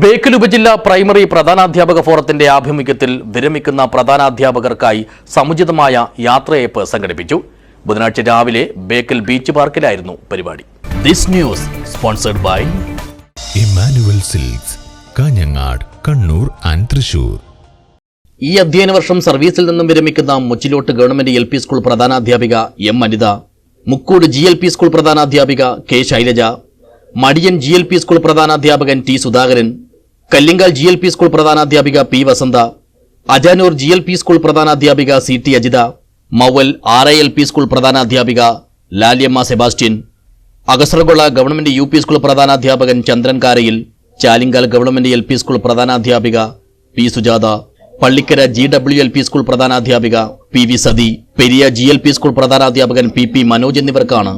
ബേക്കൽ ഉപജില്ലാ പ്രൈമറി പ്രധാനാധ്യാപക ഫോറത്തിന്റെ ആഭിമുഖ്യത്തിൽ വിരമിക്കുന്ന പ്രധാനാധ്യാപകർക്കായി സമുചിതമായ യാത്രയയപ്പ് സംഘടിപ്പിച്ചു. ബുധനാഴ്ച രാവിലെ ബേക്കൽ ബീച്ച് പാർക്കിലായിരുന്നു പരിപാടി. This news sponsored by Emmanuel Silks, Kanhangad, Kannur and Thrissur. ഈ അധ്യയന വർഷം സർവീസിൽ നിന്നും വിരമിക്കുന്ന Muchilot government L P school പ്രധാനാധ്യാപിക M Anitha, Mukkoodu GLP school പ്രധാനാധ്യാപിക K Shailaja, Madiyan GLP school പ്രധാനാധ്യാപകൻ T Sudhakaran, Kallingal GLP school പ്രധാനാധ്യാപിക P Vasantha, Ajanur GLP school പ്രധാനാധ്യാപിക CT Ajitha, Mauval RILP school പ്രധാനാധ്യാപിക Laliyamma Sebastian, Agasaragola government UP school പ്രധാനാധ്യാപകൻ Chandran Karayil, Chalingal government LP school പ്രധാനാധ്യാപിക P Sujatha, Pallikkara GWLP school പ്രധാനാധ്യാപിക PV Sathi, Periya GLP school പ്രധാനാധ്യാപകൻ PP മനോജ് എന്നിവർക്കാണ്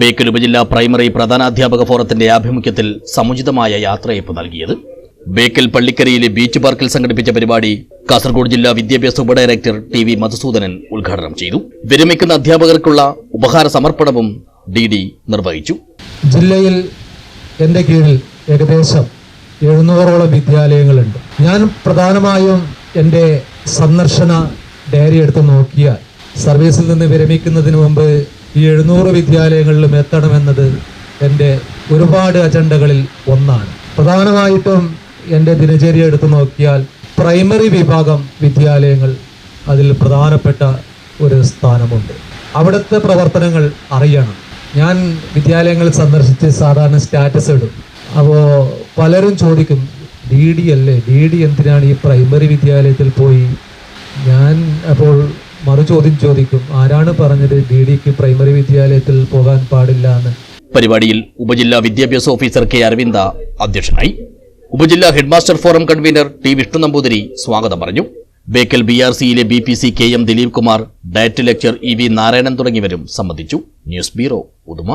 ബേക്കൽ ഉപജില്ലാ പ്രൈമറി പ്രധാനാധ്യാപക ഫോറത്തിന്റെ ആഭിമുഖ്യത്തിൽ സമുചിതമായ യാത്രയയപ്പ് നൽകിയത്. ബേക്കൽ പള്ളിക്കരയിലെ ബീച്ച് പാർക്കിൽ സംഘടിപ്പിച്ച പരിപാടി കാസർഗോഡ് ജില്ലാ വിദ്യാഭ്യാസ ഉപഡയറക്ടർ TV മധുസൂദനൻ ഉദ്ഘാടനം ചെയ്തു. വിരമിക്കുന്ന അധ്യാപകർക്കുള്ള ഉപഹാര സമർപ്പണവും DD നിർവഹിച്ചു. ജില്ലയിൽ എൻ്റെ കീഴിൽ ഏകദേശം 700ഓളം വിദ്യാലയങ്ങളുണ്ട്. ഞാൻ പ്രധാനമായും എൻ്റെ സന്ദർശന ഡയറി എടുത്ത് നോക്കിയാൽ സർവീസിൽ നിന്ന് വിരമിക്കുന്നതിന് മുമ്പ് ഈ 700 വിദ്യാലയങ്ങളിലും എത്തണമെന്നത് എൻ്റെ ഒരുപാട് അജണ്ടകളിൽ ഒന്നാണ്. പ്രധാനമായിട്ടും എൻ്റെ ദിനചര്യ എടുത്തു നോക്കിയാൽ പ്രൈമറി വിഭാഗം വിദ്യാലയങ്ങൾ അതിൽ പ്രധാനപ്പെട്ട ഒരു സ്ഥാനമുണ്ട്. അവിടുത്തെ പ്രവർത്തനങ്ങൾ അറിയണം. ഞാൻ വിദ്യാലയങ്ങൾ സന്ദർശിച്ച് സാധാരണ സ്റ്റാറ്റസ് ഇടും. അപ്പോൾ പലരും ചോദിക്കും, DD അല്ലേ, DD എന്തിനാണ് ഈ പ്രൈമറി വിദ്യാലയത്തിൽ പോയി? ഞാൻ അപ്പോൾ മറുചോദ്യം ചോദിക്കും, ആരാണ് പറഞ്ഞത് DDക്ക് പ്രൈമറി വിദ്യാലയത്തിൽ പോകാൻ പാടില്ല എന്ന്? പരിപാടിയിൽ ഉപജില്ലാ വിദ്യാഭ്യാസ ഓഫീസർ K അരവിന്ദ അധ്യക്ഷനായി. ഉപജില്ലാ headmaster forum convener T Vishnu Namboothiri സ്വാഗതം പറഞ്ഞു. ബേക്കൽ BRCയിലെ BPC KM Dileep Kumar, DIET lecturer EV Narayanan തുടങ്ങിയവരും സംബന്ധിച്ചു. News bureau, Uduma.